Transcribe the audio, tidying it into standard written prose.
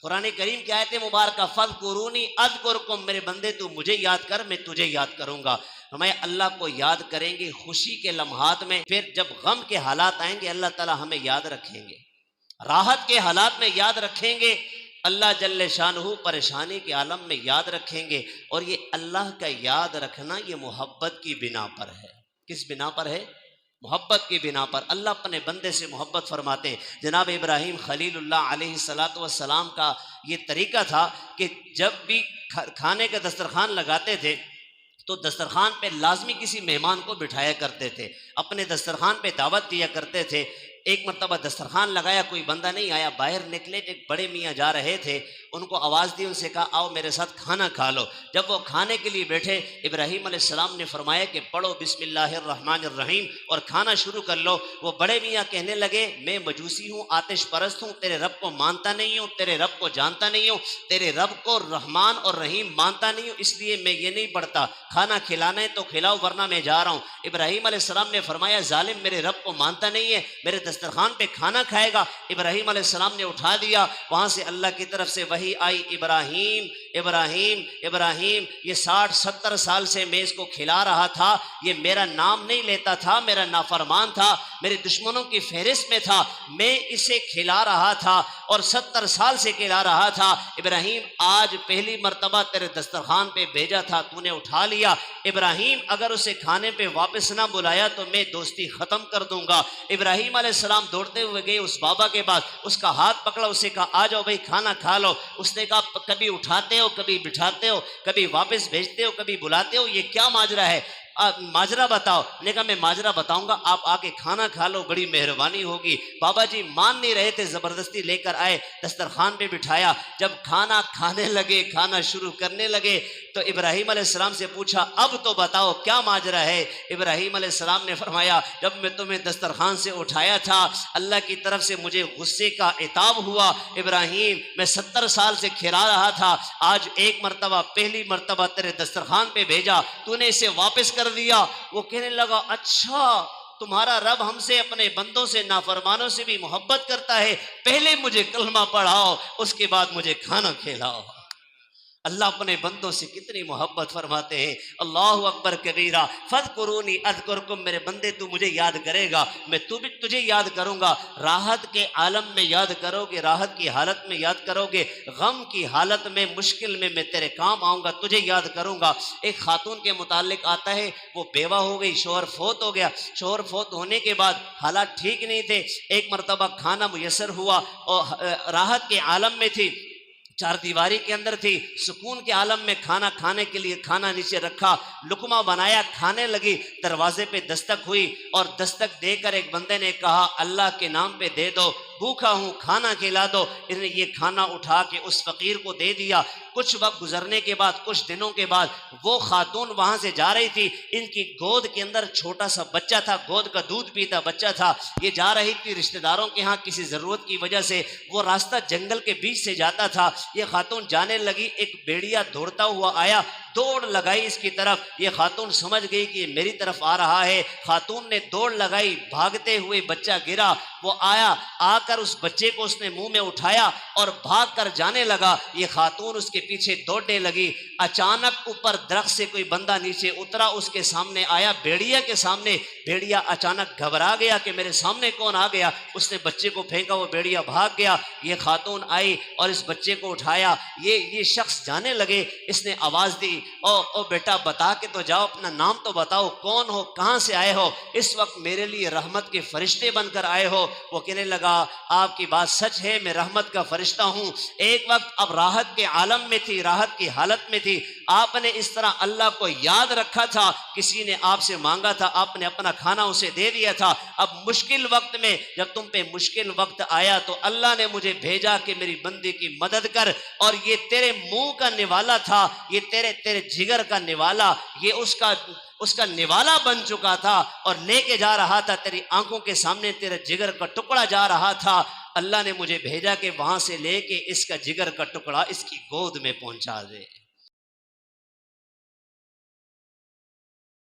قرآن کریم کی آیت مبارکہ فذکرونی اذکرکم، میرے بندے تو مجھے یاد کر میں تجھے یاد کروں گا۔ ہمیں اللہ کو یاد کریں گے خوشی کے لمحات میں، پھر جب غم کے حالات آئیں گے اللہ تعالی ہمیں یاد رکھیں گے، راحت کے حالات میں یاد رکھیں گے، اللہ جل شانہ پریشانی کے عالم میں یاد رکھیں گے۔ اور یہ اللہ کا یاد رکھنا یہ محبت کی بنا پر ہے۔ کس بنا پر ہے؟ محبت کی بنا پر۔ اللہ اپنے بندے سے محبت فرماتے ہیں۔ جناب ابراہیم خلیل اللہ علیہ السلام کا یہ طریقہ تھا کہ جب بھی کھانے کا دسترخوان لگاتے تھے تو دسترخوان پہ لازمی کسی مہمان کو بٹھایا کرتے تھے، اپنے دسترخوان پہ دعوت دیا کرتے تھے۔ ایک مرتبہ دسترخوان لگایا، کوئی بندہ نہیں آیا، باہر نکلے ایک بڑے میاں جا رہے تھے، ان کو آواز دی، ان سے کہا آؤ میرے ساتھ کھانا کھا لو۔ جب وہ کھانے کے لیے بیٹھے، ابراہیم علیہ السلام نے فرمایا کہ پڑھو بسم اللہ الرحمن الرحیم اور کھانا شروع کر لو۔ وہ بڑے میاں کہنے لگے میں مجوسی ہوں، آتش پرست ہوں، تیرے رب کو مانتا نہیں ہوں، تیرے رب کو جانتا نہیں ہوں، تیرے رب کو رحمان اور رحیم مانتا نہیں ہوں، اس لیے میں یہ نہیں پڑھتا، کھانا کھلانا ہے تو کھلاؤ ورنہ میں جا رہا ہوں۔ ابراہیم علیہ السلام نے فرمایا ظالم میرے رب کو مانتا نہیں ہے، میرے دسترخوان پہ کھانا کھائے گا۔ ابراہیم علیہ السلام نے اٹھا دیا، وہاں سے اللہ کی طرف سے وحی آئی، ابراہیم ابراہیم ابراہیم، یہ 60-70 سال سے میں اس کو کھلا رہا تھا، یہ میرا نام نہیں لیتا تھا، میرا نافرمان تھا، میرے دشمنوں کی فہرست میں تھا، میں اسے کھلا رہا تھا اور 70 سال سے کھلا رہا تھا۔ ابراہیم آج پہلی مرتبہ تیرے دسترخوان پہ بھیجا تھا، تو نے اٹھا لیا۔ ابراہیم اگر اسے کھانے پہ واپس نہ بلایا تو میں دوستی ختم کر دوں گا۔ ابراہیم علیہ السلام دوڑتے ہوئے گئے اس بابا کے پاس، اس کا ہاتھ پکڑا، اسے کہا آ جاؤ بھائی کھانا کھا لو۔ اس نے کہا کبھی اٹھاتے ہو، کبھی بٹھاتے ہو، کبھی واپس بھیجتے ہو، کبھی بلاتے ہو، یہ کیا ماجرا ہے؟ ماجرا بتاؤ۔ نے کہا میں ماجرا بتاؤں گا، آپ آ کے کھانا کھا لو، بڑی مہربانی ہوگی۔ بابا جی مان نہیں رہے تھے، زبردستی لے کر آئے، دسترخوان پہ بٹھایا۔ جب کھانا کھانے لگے، کھانا شروع کرنے لگے تو ابراہیم علیہ السلام سے پوچھا اب تو بتاؤ کیا ماجرا ہے؟ ابراہیم علیہ السلام نے فرمایا جب میں تمہیں دسترخوان سے اٹھایا تھا اللہ کی طرف سے مجھے غصے کا عتاب ہوا۔ ابراہیم میں 70 سال سے کھلا رہا تھا، آج ایک مرتبہ پہلی مرتبہ تیرے دسترخوان پہ بھیجا، تو نے اسے واپس کر دیا۔ وہ کہنے لگا اچھا تمہارا رب ہم سے اپنے بندوں سے نافرمانوں سے بھی محبت کرتا ہے، پہلے مجھے کلمہ پڑھاؤ اس کے بعد مجھے کھانا کھلاؤ۔ اللہ اپنے بندوں سے کتنی محبت فرماتے ہیں۔ اللہ اکبر کبیرہ، فذکرونی اذکرکم، میرے بندے تو مجھے یاد کرے گا میں تجھے یاد کروں گا۔ راحت کے عالم میں یاد کرو گے، راحت کی حالت میں یاد کرو گے، غم کی حالت میں مشکل میں تیرے کام آؤں گا، تجھے یاد کروں گا۔ ایک خاتون کے متعلق آتا ہے، وہ بیوہ ہو گئی، شوہر فوت ہو گیا، شوہر فوت ہونے کے بعد حالات ٹھیک نہیں تھے، ایک مرتبہ کھانا میسر ہوا اور راحت کے عالم میں تھی، چار دیواری کے اندر تھی، سکون کے عالم میں کھانا کھانے کے لیے کھانا نیچے رکھا، لقمہ بنایا، کھانے لگی، دروازے پہ دستک ہوئی اور دستک دے کر ایک بندے نے کہا اللہ کے نام پہ دے دو، بھوکا ہوں کھانا کھلا دو۔ اس نے یہ کھانا اٹھا کے اس فقیر کو دے دیا۔ کچھ وقت گزرنے کے بعد، کچھ دنوں کے بعد وہ خاتون وہاں سے جا رہی تھی، ان کی گود کے اندر چھوٹا سا بچہ تھا، گود کا دودھ پیتا بچہ تھا، یہ جا رہی تھی رشتہ داروں کے ہاں کسی ضرورت کی وجہ سے، وہ راستہ جنگل کے بیچ سے جاتا تھا، یہ خاتون جانے لگی، ایک بھیڑیا دوڑتا ہوا آیا، دوڑ لگائی اس کی طرف، یہ خاتون سمجھ گئی کہ یہ میری طرف آ رہا ہے، خاتون نے دوڑ لگائی، بھاگتے ہوئے بچہ گرا، وہ آیا، آ کر اس بچے کو اس نے منہ میں اٹھایا اور بھاگ کر جانے لگا، یہ خاتون اس کے پیچھے دوڑنے لگی۔ اچانک اوپر درخت سے کوئی بندہ نیچے اترا، اس کے سامنے آیا، بھیڑیا کے سامنے، بھیڑیا اچانک گھبرا گیا کہ میرے سامنے کون آ گیا، اس نے بچے کو پھینکا، وہ بھیڑیا بھاگ گیا، یہ خاتون آئی اور اس بچے کو اٹھایا، یہ شخص جانے لگے، اس نے آواز دی او بیٹا بتا کے تو جاؤ، اپنا نام تو بتاؤ، کون ہو، کہاں سے آئے ہو، اس وقت میرے لیے رحمت کے فرشتے بن کر آئے ہو۔ وہ کہنے لگا آپ کی بات سچ ہے، میں رحمت کا فرشتہ ہوں، ایک وقت اب راحت کے عالم میں تھی، راحت کی حالت میں تھی، آپ نے اس طرح اللہ کو یاد رکھا تھا، کسی نے آپ سے مانگا تھا، آپ نے اپنا کھانا اسے دے دیا تھا، اب مشکل وقت میں جب تم پہ مشکل وقت آیا تو اللہ نے مجھے بھیجا کہ میری بندی کی مدد کر، اور یہ تیرے منہ کا نوالا تھا، یہ تیرے جگر کا نوالا، یہ اس کا نوالا بن چکا تھا اور لے کے جا رہا تھا، تیری آنکھوں کے سامنے تیرے جگر کا ٹکڑا جا رہا تھا، اللہ نے مجھے بھیجا کہ وہاں سے لے کے اس کا جگر کا ٹکڑا اس کی گود میں پہنچا دے۔